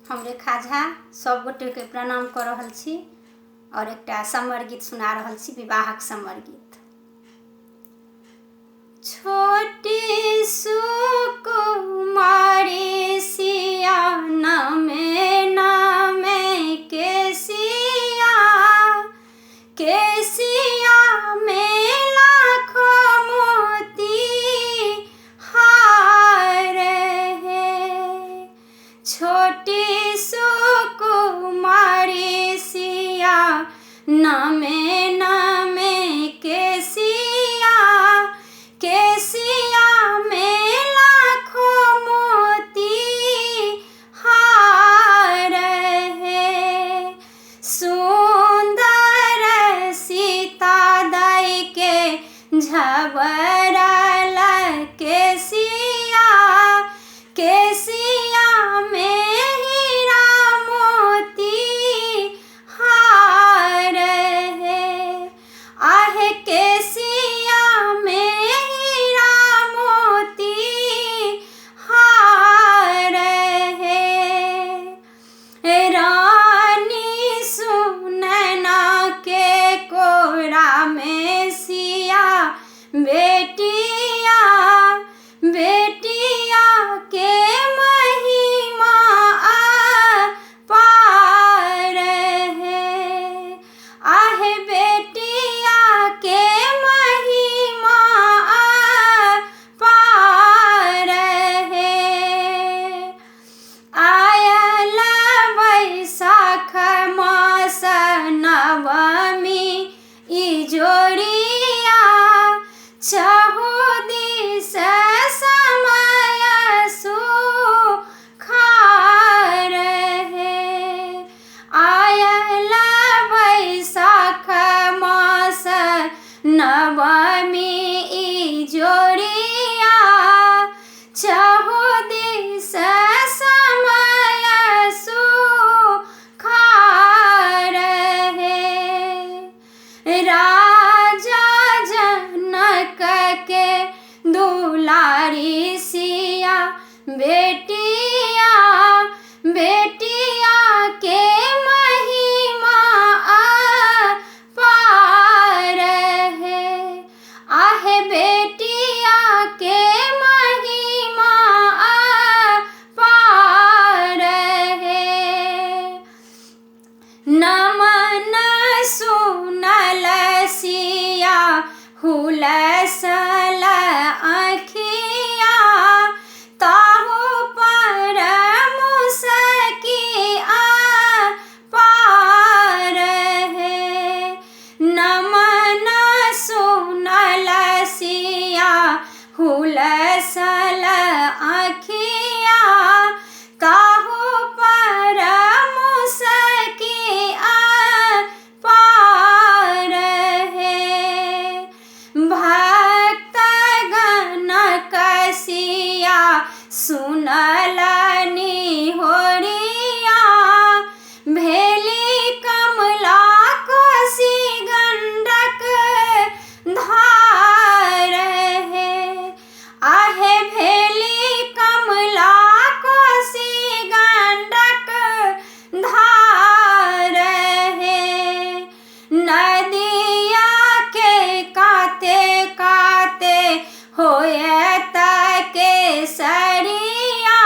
हम रेखा झा सब गोटे के प्रणाम कर रहल छी और एकटा समर गीत सुना रहल छी, विवाहक समर गीत। छोटी सुकुमारी सिया नमे नमे केसिया में लाखों मोती हार है। छोटी सुकुमारी सिया नमे नमे केसिया में लाखों मोती हार है। सुंदर सीता दाई के झबरल केसिया में हीरा मोती हार है। आहे केसिया में हीरा मोती हार है। रानी सुनैना के कोरा में सिया बेटिया के महिमा अपार है। आहे बेटिया के महिमा अपार है। आयल वैशाख मास नवमी ई जोड़िया चहु दिस समय सुखार है। आयल वैशाख मास नवमी ई जोड़िया चहु दिस समय सुखार है। राजा जनक के दुलारी सिया बेटिया के महिमा अपार है। आहे बेटिया के महिमा अपार है। नमन सुनल सिया हुलसल आँखिया ताहु पर मुसकी अपार है। नमन सुनल सिया हुलसल आँखिया ताहु पर मुसकी अपार है। भक्त गणक सिया सुनलनि होरिया भेली कमला कोसी गंडक धार है। आहे भेली कमला कोसी गंडक धार है। नदिया के काते काते होयत केसरिया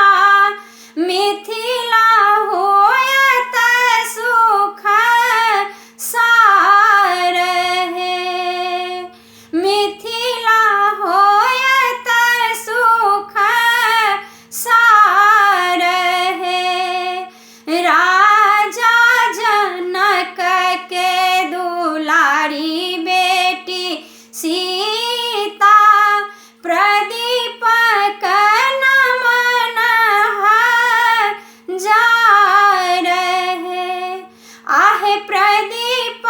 मिथिला होयत सुख सार है। मिथिला होयत सुख सार है। राजा जनक के दुलारी बेटी सीता प्रदीप नमन हजार है। आहे प्रदीप